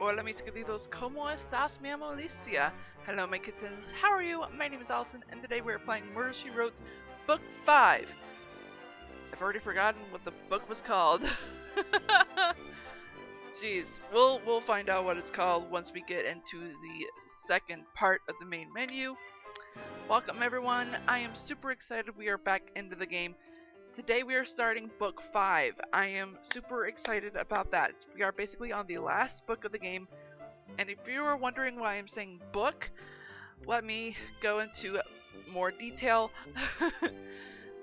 Hola mis queridos, ¿cómo estás mi Alicia? Hello my kittens, how are you? My name is Allison and today we're playing Murder, She Wrote Book 5. I've already forgotten what the book was called. Jeez, we'll find out what it's called once we get into the second part of the main menu. Welcome everyone, I am super excited we are back into the game. Today we are starting book 5. I am super excited about that. We are basically on the last book of the game. And if you are wondering why I'm saying book, let me go into more detail.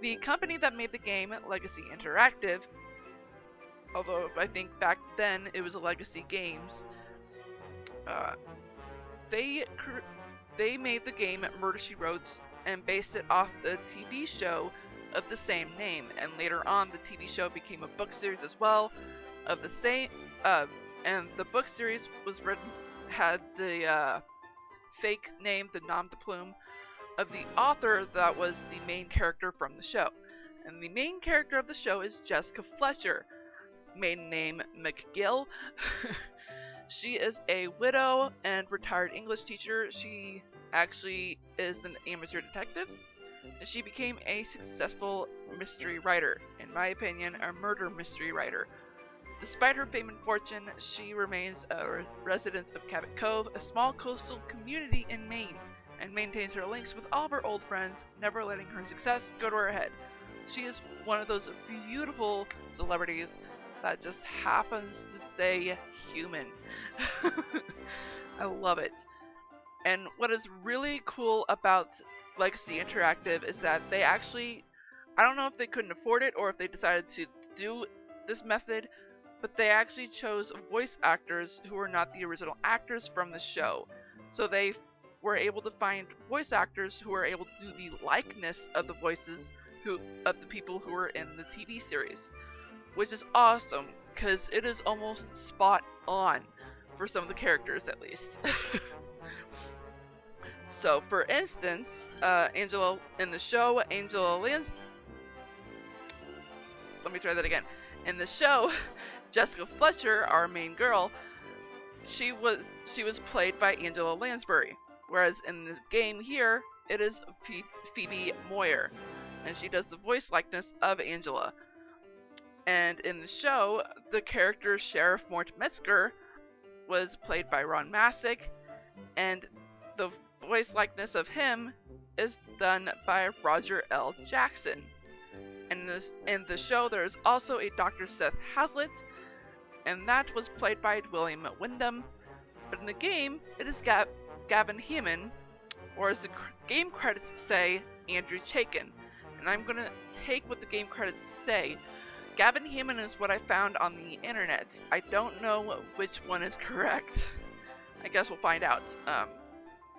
The company that made the game, Legacy Interactive, although I think back then it was Legacy Games, they made the game Murder, She Wrote and based it off the TV show of the same name, and later on the TV show became a book series as well of the same and the book series was had the fake name, the nom de plume of the author that was the main character from the show. And the main character of the show is Jessica Fletcher, maiden name McGill. She is a widow and retired English teacher. She actually is an amateur detective. She became a successful mystery writer, in my opinion, a murder mystery writer. Despite her fame and fortune, she remains a resident of Cabot Cove, a small coastal community in Maine, and maintains her links with all of her old friends, never letting her success go to her head. She is one of those beautiful celebrities that just happens to stay human. I love it. And what is really cool about Legacy Interactive is that they actually, I don't know if they couldn't afford it or if they decided to do this method, but they actually chose voice actors who were not the original actors from the show. So they were able to find voice actors who were able to do the likeness of the voices of the people who were in the TV series, which is awesome because it is almost spot on for some of the characters at least. So, for instance, Angela in the show, let me try that again. In the show, Jessica Fletcher, our main girl, she was played by Angela Lansbury, whereas in the game here, it is Phoebe Moyer, and she does the voice likeness of Angela. And in the show, the character Sheriff Mort Metzger was played by Ron Masick, and the voice likeness of him is done by Roger L. Jackson. And in the show, there is also a Dr. Seth Hazlitt, and that was played by William Wyndham. But in the game, it is Gavin Heeman, or as the game credits say, Andrew Chaikin. And I'm gonna take what the game credits say. Gavin Heeman is what I found on the internet. I don't know which one is correct. I guess we'll find out.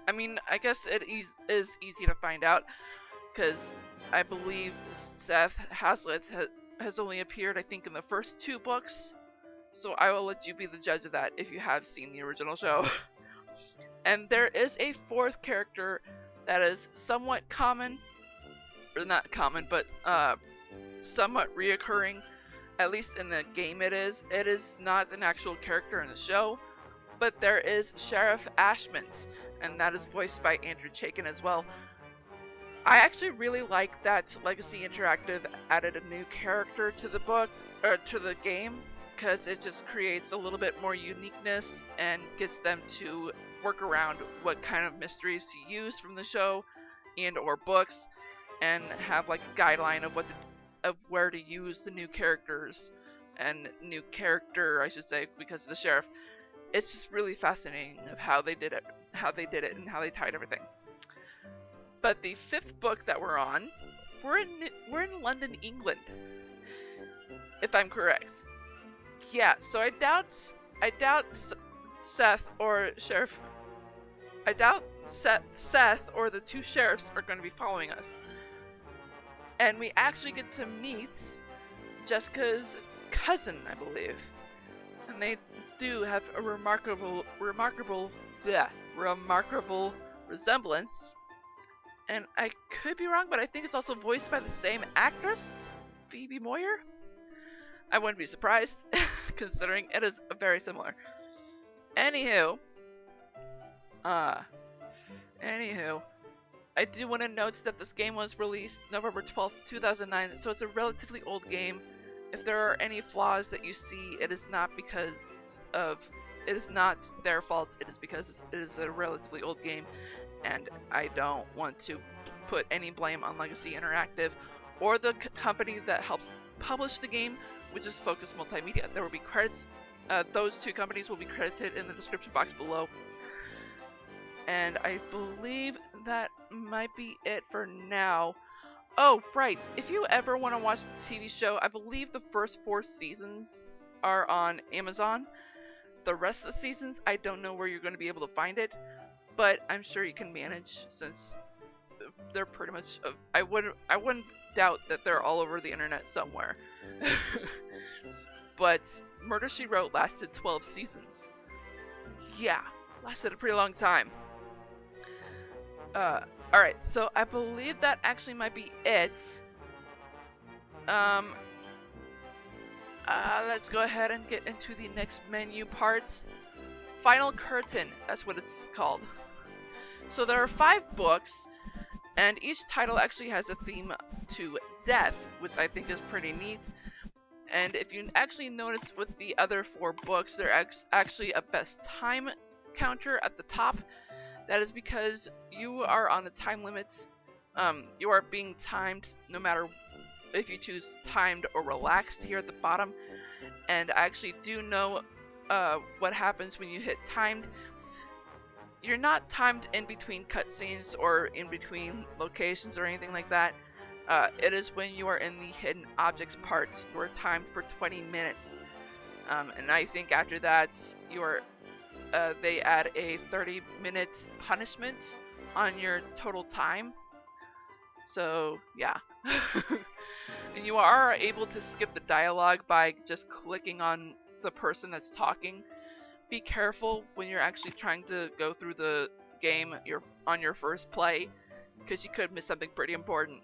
I mean, I guess it is easy to find out, because I believe Seth Hazlitt has only appeared, I think, in the first 2 books, so I will let you be the judge of that if you have seen the original show. And there is a 4th character that is somewhat common, or not common, but somewhat reoccurring, at least in the game it is. It is not an actual character in the show, but there is Sheriff Ashmans, and that is voiced by Andrew Chaikin as well. I actually really like that Legacy Interactive added a new character to the book, or to the game, because it just creates a little bit more uniqueness and gets them to work around what kind of mysteries to use from the show and or books, and have like a guideline of where to use the new characters and new character, I should say, because of the sheriff. It's just really fascinating of how they did it, and how they tied everything. But the 5th book that we're on, we're in London, England, if I'm correct. Yeah, so I doubt Seth or Sheriff. I doubt Seth or the 2 sheriffs are going to be following us. And we actually get to meet Jessica's cousin, I believe. And they do have a remarkable resemblance. And I could be wrong, but I think it's also voiced by the same actress, Phoebe Moyer. I wouldn't be surprised, considering it is very similar. Anywho, uh, anywho, I do want to note that this game was released November 12th, 2009, so it's a relatively old game. If there are any flaws that you see, it is not because of, it is not their fault, it is because it is a relatively old game, and I don't want to put any blame on Legacy Interactive or the company that helps publish the game, which is Focus Multimedia. There will be credits, those two companies will be credited in the description box below. And I believe that might be it for now. Oh, right. If you ever want to watch the TV show, I believe the first 4 seasons are on Amazon. The rest of the seasons, I don't know where you're going to be able to find it, but I'm sure you can manage since they're pretty much. I wouldn't doubt that they're all over the internet somewhere. But Murder, She Wrote lasted 12 seasons. Yeah, lasted a pretty long time. Alright, so I believe that actually might be it. Let's go ahead and get into the next menu parts. Final Curtain, that's what it's called. So there are 5 books, and each title actually has a theme to death, which I think is pretty neat. And if you actually notice with the other 4 books, there's actually a best time counter at the top. That is because you are on a time limit. You are being timed no matter if you choose timed or relaxed here at the bottom. And I actually do know what happens when you hit timed. You're not timed in between cutscenes or in between locations or anything like that. It is when you are in the hidden objects part. You are timed for 20 minutes. And I think after that you are they add a 30-minute punishment on your total time. So, yeah. And you are able to skip the dialogue by just clicking on the person that's talking. Be careful when you're actually trying to go through the game on your first play, because you could miss something pretty important.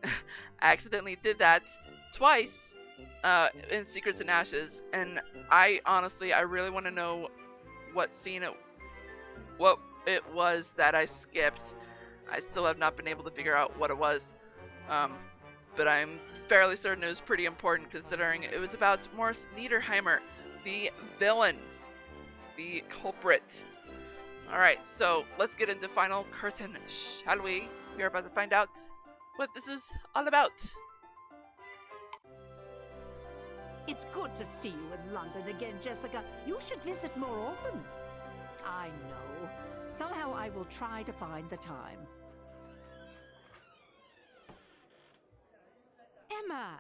I accidentally did that twice in Secrets and Ashes, and I really want to know what it was that I skipped. I still have not been able to figure out what it was, but I'm fairly certain it was pretty important considering it was about Morris Niederheimer, the villain, the culprit. Alright, so let's get into Final Curtain, shall we? We're about to find out what this is all about. It's good to see you in London again, Jessica. You should visit more often. I know. Somehow I will try to find the time. Emma!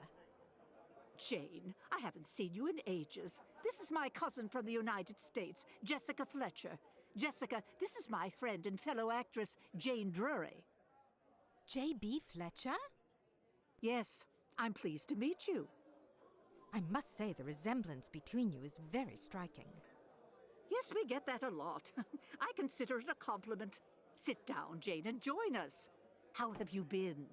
Jane, I haven't seen you in ages. This is my cousin from the United States, Jessica Fletcher. Jessica, this is my friend and fellow actress, Jane Drury. J.B. Fletcher? Yes, I'm pleased to meet you. I must say the resemblance between you is very striking. Yes, we get that a lot. I consider it a compliment. Sit down, Jane, and join us. How have you been?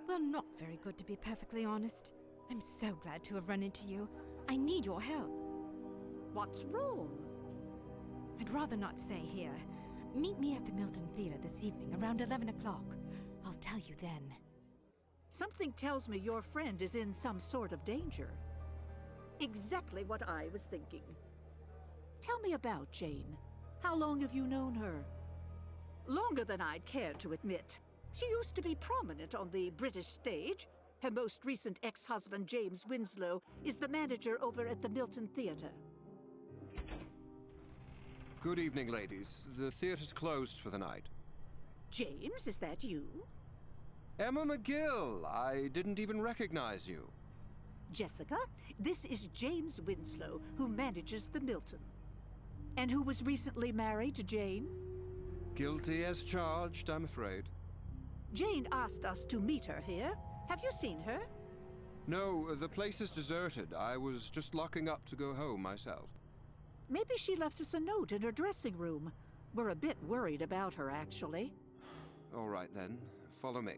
Well, not very good, to be perfectly honest. I'm so glad to have run into you. I need your help. What's wrong? I'd rather not say here. Meet me at the Milton Theatre this evening around 11 o'clock. I'll tell you then. Something tells me your friend is in some sort of danger. Exactly what I was thinking. Tell me about Jane. How long have you known her? Longer than I'd care to admit. She used to be prominent on the British stage. Her most recent ex-husband, James Winslow, is the manager over at the Milton Theatre. Good evening, ladies. The theatre's closed for the night. James, is that you? Emma McGill! I didn't even recognize you. Jessica, this is James Winslow, who manages the Milton. And who was recently married to Jane? Guilty as charged, I'm afraid. Jane asked us to meet her here. Have you seen her? No, the place is deserted. I was just locking up to go home myself. Maybe she left us a note in her dressing room. We're a bit worried about her, actually. All right, then. Follow me.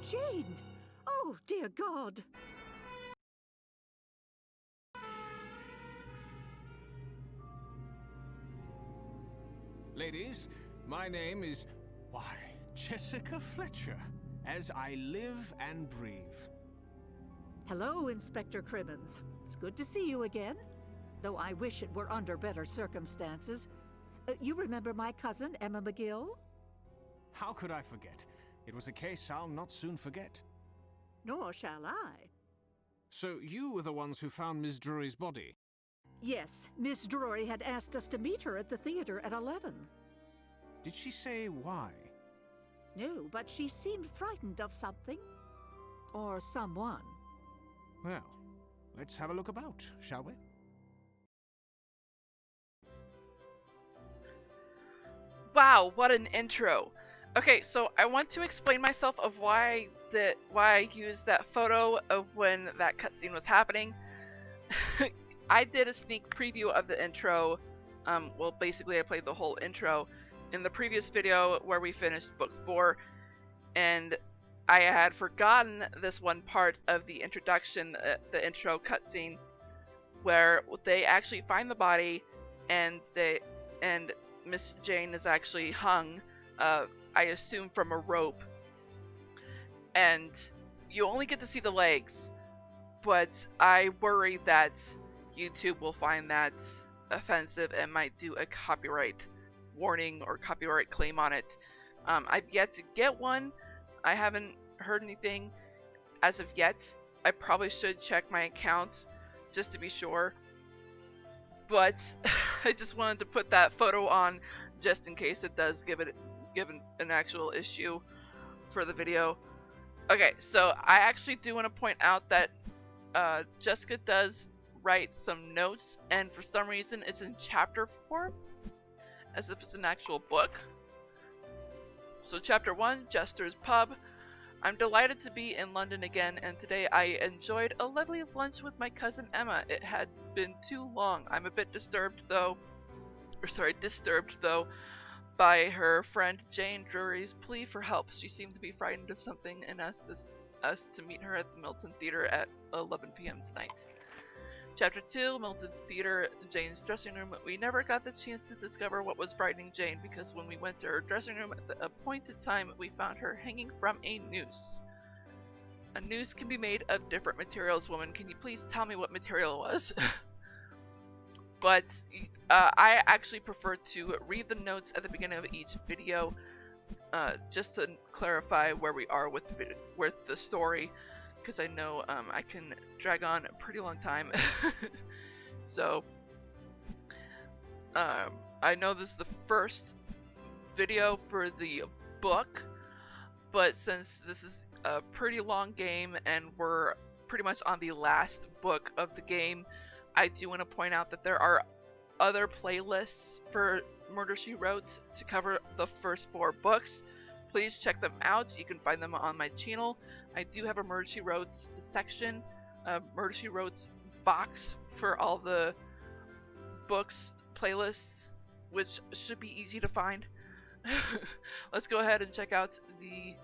Jane! Oh, dear God! Ladies, my name is, why, Jessica Fletcher, as I live and breathe. Hello, Inspector Crimmins. It's good to see you again, though I wish it were under better circumstances. You remember my cousin, Emma McGill? How could I forget? It was a case I'll not soon forget. Nor shall I. So you were the ones who found Miss Drury's body? Yes, Miss Drury had asked us to meet her at the theater at 11. Did she say why? No, but she seemed frightened of something. Or someone. Well, let's have a look about, shall we? Wow, what an intro. Okay, so I want to explain myself of why I used that photo of when that cutscene was happening. I did a sneak preview of the intro. Well, basically I played the whole intro in the previous video where we finished book 4, and I had forgotten this one part of the introduction, the intro cutscene, where they actually find the body, and Miss Jane is actually hung, I assume from a rope, and you only get to see the legs, but I worry that YouTube will find that offensive and might do a copyright warning or copyright claim on it. I've yet to get one. I haven't heard anything as of yet. I probably should check my account just to be sure, but I just wanted to put that photo on just in case it does give an actual issue for the video. Okay, so I actually do want to point out that Jessica does write some notes, and for some reason it's in chapter form, as if it's an actual book. So chapter 1, Jester's Pub. I'm delighted to be in London again, and today I enjoyed a lovely lunch with my cousin Emma. It had been too long. I'm a bit disturbed though, by her friend Jane Drury's plea for help. She seemed to be frightened of something and asked us to meet her at the Milton Theater at 11 p.m. tonight. Chapter 2, Milton Theater, Jane's dressing room. We never got the chance to discover what was frightening Jane, because when we went to her dressing room at the appointed time, we found her hanging from a noose. A noose can be made of different materials. Woman, can you please tell me what material it was? But I actually prefer to read the notes at the beginning of each video, just to clarify where we are with the story, because I know I can drag on a pretty long time. So I know this is the first video for the book, but since this is a pretty long game and we're pretty much on the last book of the game, I do want to point out that there are other playlists for Murder, She Wrote to cover the first 4 books. Please check them out. You can find them on my channel. I do have a Murder, She Wrote section, a Murder, She Wrote box for all the books playlists, which should be easy to find. Let's go ahead and check out the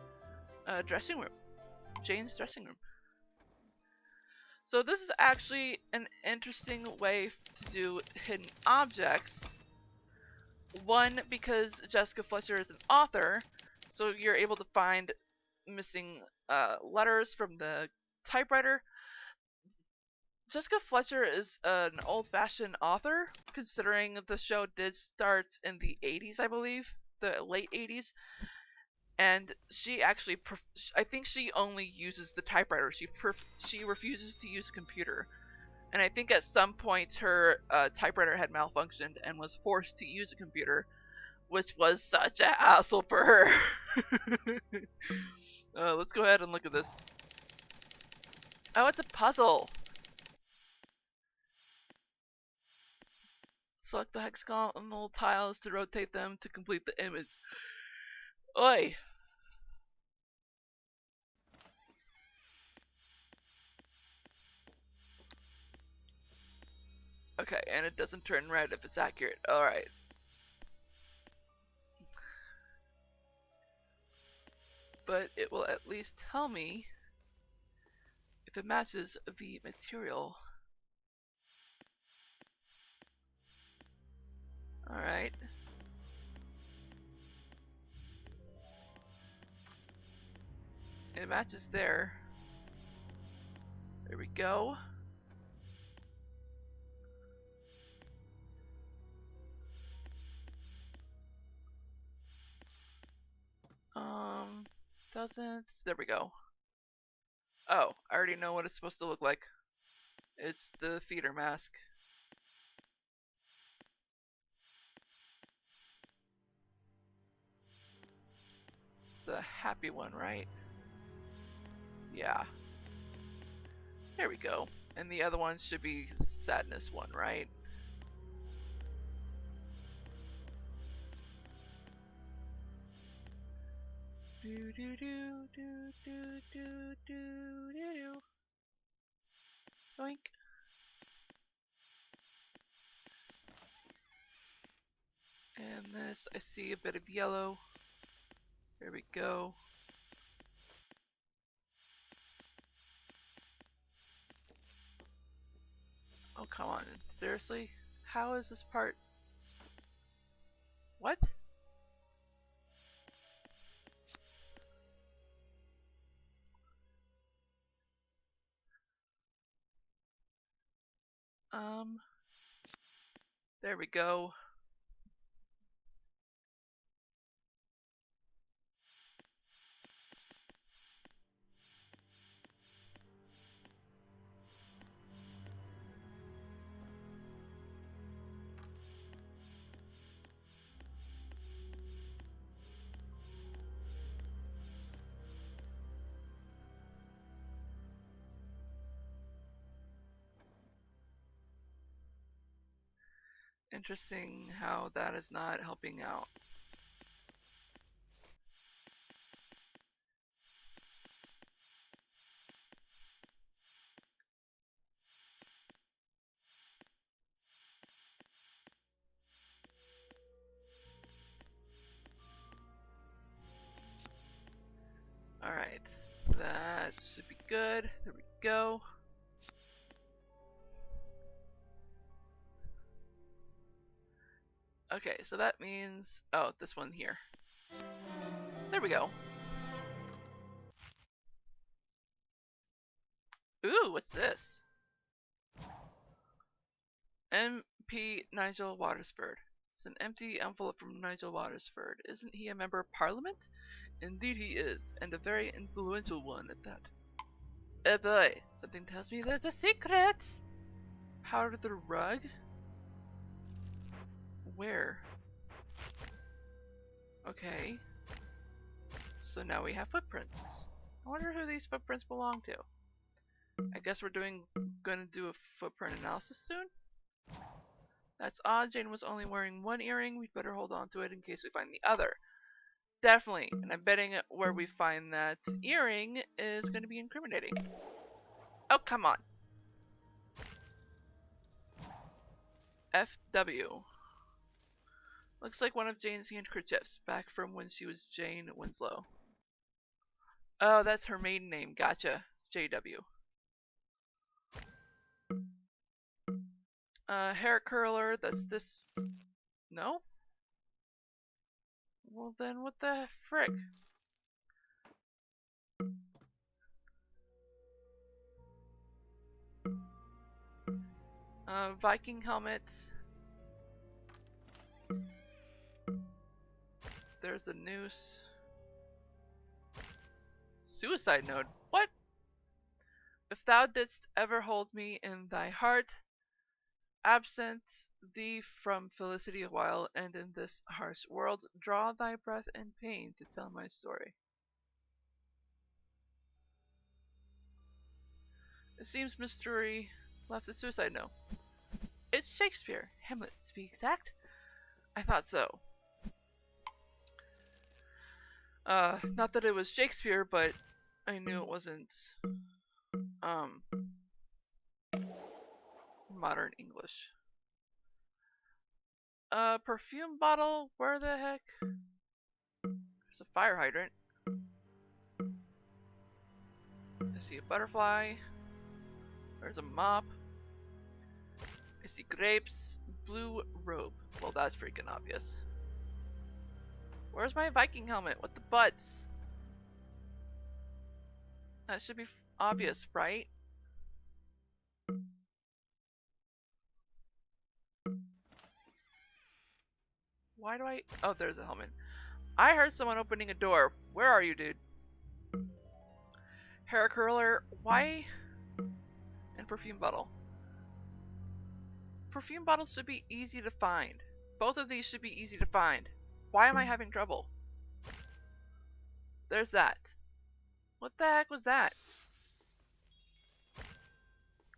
dressing room, Jane's dressing room. So this is actually an interesting way to do hidden objects. One, because Jessica Fletcher is an author, so you're able to find missing letters from the typewriter. Jessica Fletcher is an old-fashioned author, considering the show did start in the 80s, I believe, the late 80s. And she actually, I think she only uses the typewriter. She refuses to use a computer. And I think at some point her typewriter had malfunctioned and was forced to use a computer, which was such a hassle for her. Let's go ahead and look at this. Oh, it's a puzzle. Select the hexagonal tiles to rotate them to complete the image. Oi! Okay, and it doesn't turn red if it's accurate. Alright. but it will at least tell me if it matches the material. Alright. It matches there. There we go. Doesn't. There we go. Oh, I already know what it's supposed to look like. It's the theater mask. The happy one, right? Yeah. There we go. And the other one should be sadness one, right? Do do do do do do do do. Oink. And this, I see a bit of yellow. There we go. Oh, come on. Seriously? How is this part? What? There we go. Interesting how that is not helping out. Alright, that should be good. There we go. Okay, so that means, oh, this one here. There we go. Ooh, what's this? MP Nigel Watersford. It's an empty envelope from Nigel Watersford. Isn't he a member of Parliament? Indeed he is, and a very influential one at that. Oh boy, something tells me there's a secret! Powder the rug? Where? Okay. So now we have footprints. I wonder who these footprints belong to. I guess we're gonna do a footprint analysis soon? That's odd. Jane was only wearing one earring. We'd better hold on to it in case we find the other. Definitely. And I'm betting where we find that earring is going to be incriminating. Oh, come on. FW. Looks like one of Jane's handkerchiefs, back from when she was Jane Winslow. Oh, that's her maiden name. Gotcha. JW. Hair curler. That's this. No? Well, then what the frick? Viking helmet. There's a noose. Suicide note. What? If thou didst ever hold me in thy heart, absent thee from felicity a while, and in this harsh world, draw thy breath in pain to tell my story. It seems Mystery left a suicide note. It's Shakespeare. Hamlet, to be exact. I thought so. Not that it was Shakespeare, but I knew it wasn't, modern English. Perfume bottle? Where the heck? There's a fire hydrant. see a butterfly. There's a mop. I see grapes. Blue robe. Well, that's freaking obvious. Where's my Viking helmet? What the butts? That should be obvious, right? Why do I... Oh, there's a helmet. I heard someone opening a door. Where are you, dude? Hair curler. Why? And perfume bottle. Perfume bottles should be easy to find. Both of these should be easy to find. Why am I having trouble? There's that. What the heck was that?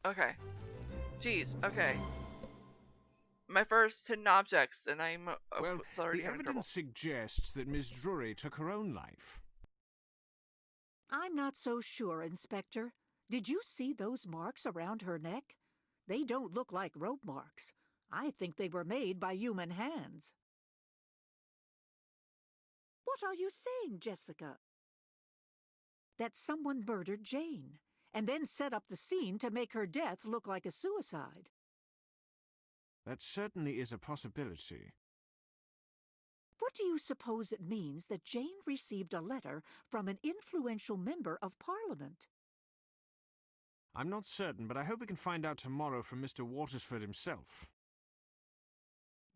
Okay. Jeez, okay. My first hidden objects, and I'm Well, already the having trouble. evidence suggests that Miss Drury took her own life. I'm not so sure, Inspector. Did you see those marks around her neck? They don't look like rope marks. I think they were made by human hands. What are you saying, Jessica? That someone murdered Jane, and then set up the scene to make her death look like a suicide. That certainly is a possibility. What do you suppose it means that Jane received a letter from an influential member of Parliament? I'm not certain, but I hope we can find out tomorrow from Mr. Watersford himself.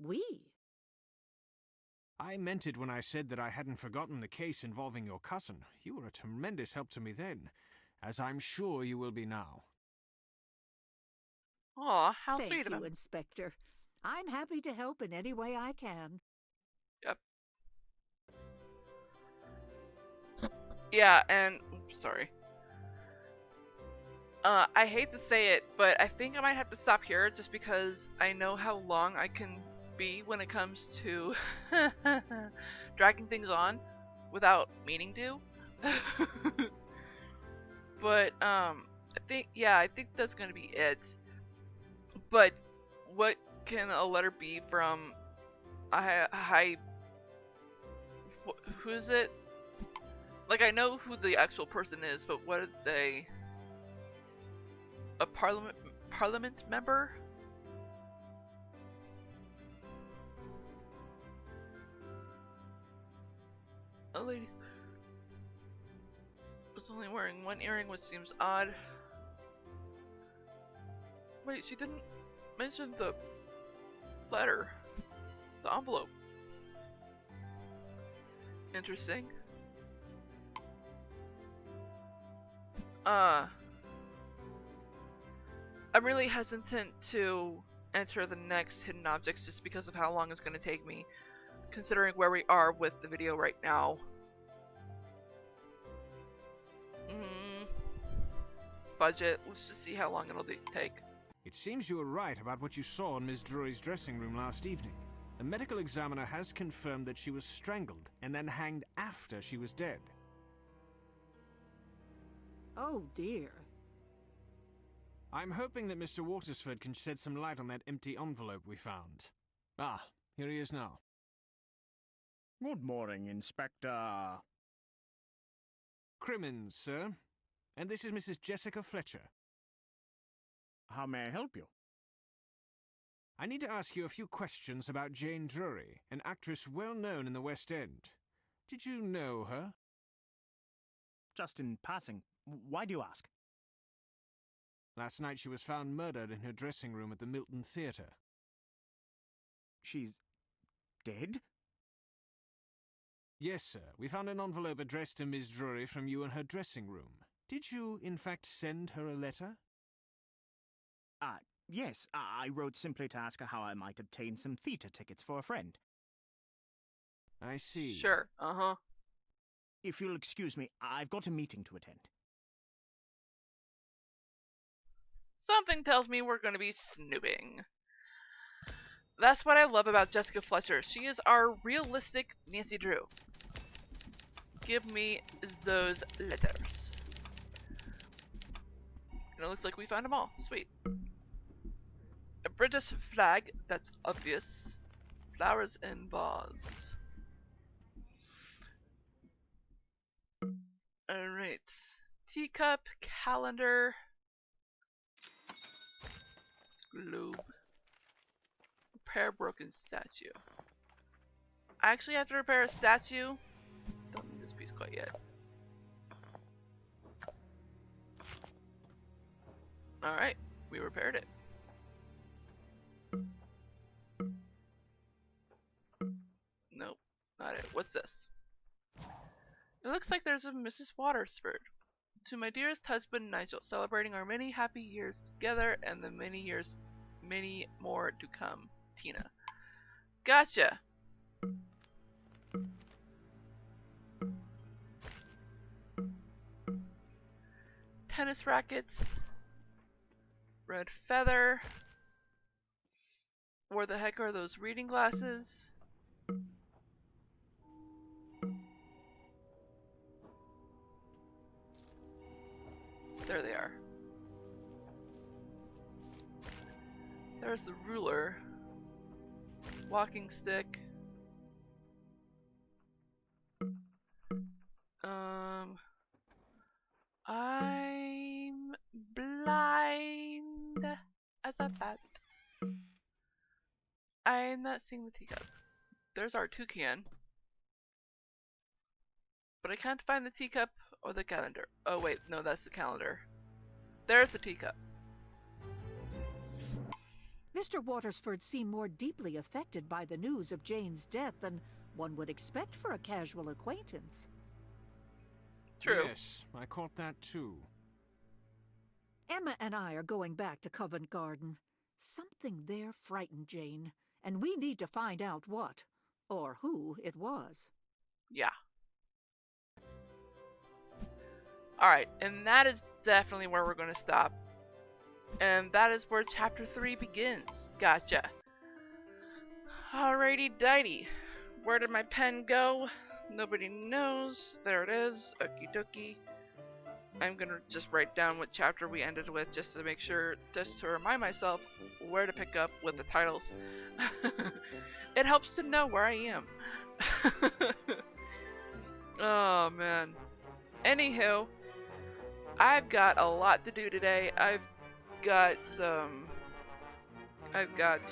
We? I meant it when I said that I hadn't forgotten the case involving your cousin. You were a tremendous help to me then, as I'm sure you will be now. Aw, how Thank sweet of you, him. Inspector. I'm happy to help in any way I can. Yep. Yeah, and sorry. I hate to say it, but I think I might have to stop here just because I know how long I can be when it comes to dragging things on without meaning to. But I think that's gonna be it. But what can a letter be from who is it? Like, I know who the actual person is, but what are they? A parliament member? A lady was only wearing one earring, which seems odd. Wait, she didn't mention the letter, the envelope. Interesting. I'm really hesitant to enter the next hidden objects just because of how long it's going to take me, considering where we are with the video right now. Budget. Let's just see how long it'll take. It seems you were right about what you saw in Miss Drury's dressing room last evening. The medical examiner has confirmed that she was strangled and then hanged after she was dead. Oh, dear. I'm hoping that Mr. Watersford can shed some light on that empty envelope we found. Ah, here he is now. Good morning, Inspector. Crimmins, sir. And this is Mrs. Jessica Fletcher. How may I help you? I need to ask you a few questions about Jane Drury, an actress well known in the West End. Did you know her? Just in passing. Why do you ask? Last night she was found murdered in her dressing room at the Milton Theatre. She's dead? Yes, sir. We found an envelope addressed to Miss Drury from you in her dressing room. Did you, in fact, send her a letter? Yes. I wrote simply to ask her how I might obtain some theatre tickets for a friend. I see. Sure. Uh-huh. If you'll excuse me, I've got a meeting to attend. Something tells me we're going to be snooping. That's what I love about Jessica Fletcher. She is our realistic Nancy Drew. Give me those letters. And it looks like we found them all. Sweet. A British flag, that's obvious. Flowers in vase. Alright. Teacup, calendar, globe, repair broken statue. I actually have to repair a statue. Don't need this piece quite yet. Alright, we repaired it. Nope, not it. What's this? It looks like there's a Mrs. Watersford. To my dearest husband Nigel, celebrating our many happy years together and the many more to come. Tina. Gotcha! Tennis rackets. Red feather. Where the heck are those reading glasses? There they are. There's the ruler. Walking stick. I'm blind as a bat. I'm not seeing the teacup. There's our toucan. But I can't find the teacup or the calendar. Oh wait, no, that's the calendar. There's the teacup. Mr. Watersford seemed more deeply affected by the news of Jane's death than one would expect for a casual acquaintance. True. Yes, I caught that too. Emma and I are going back to Covent Garden. Something there frightened Jane, and we need to find out what, or who it was. Yeah. Alright, and that is definitely where we're going to stop. And that is where chapter 3 begins. Gotcha. Alrighty dighty. Where did my pen go? Nobody knows. There it is. Okie dokie. I'm gonna just write down what chapter we ended with just to make sure, just to remind myself where to pick up with the titles. It helps to know where I am. Oh man. Anywho, I've got a lot to do today. I've got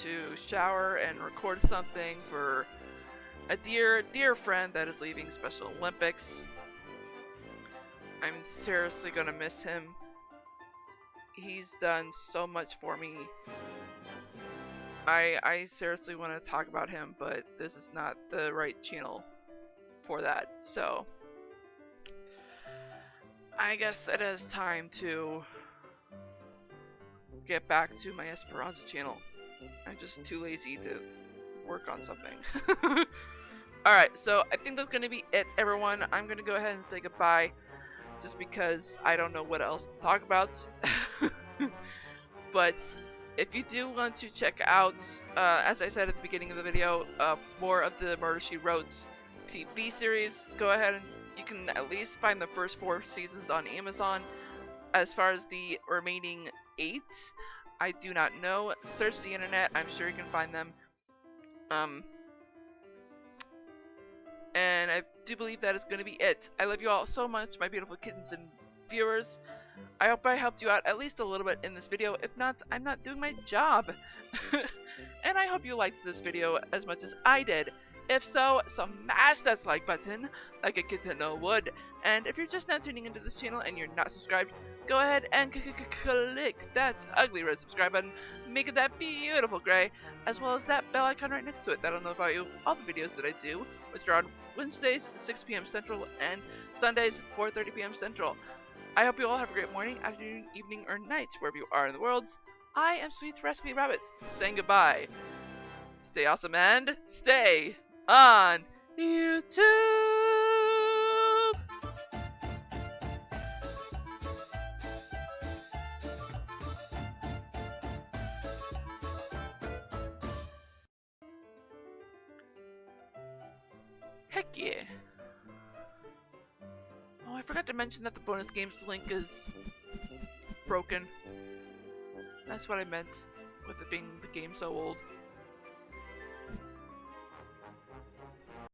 to shower and record something for a dear friend that is leaving Special Olympics. I'm seriously gonna miss him. He's done so much for me. I seriously want to talk about him, but this is not the right channel for that. So I guess it is time to get back to my Esperanza channel. I'm just too lazy to work on something. Alright, so I think that's going to be it, everyone. I'm going to go ahead and say goodbye, just because I don't know what else to talk about. But if you do want to check out, as I said at the beginning of the video, more of the Murder, She Wrote TV series, go ahead and you can at least find the first 4 seasons on Amazon. As far as the remaining 8, I do not know. Search the internet, I'm sure you can find them. And I do believe that is going to be it. I love you all so much, my beautiful kittens and viewers. I hope I helped you out at least a little bit in this video. If not, I'm not doing my job. And I hope you liked this video as much as I did. If so, smash that like button like a kitten would. And if you're just now tuning into this channel and you're not subscribed, go ahead and click that ugly red subscribe button, make it that beautiful gray, as well as that bell icon right next to it. That'll notify you all the videos that I do, which are on Wednesdays, 6 p.m. Central, and Sundays, 4:30 p.m. Central. I hope you all have a great morning, afternoon, evening, or night, wherever you are in the world. I am Sweet Rascally Rabbit, saying goodbye. Stay awesome and stay on YouTube! Heck yeah. Oh, I forgot to mention that the bonus games link is broken. That's what I meant with it being the game so old.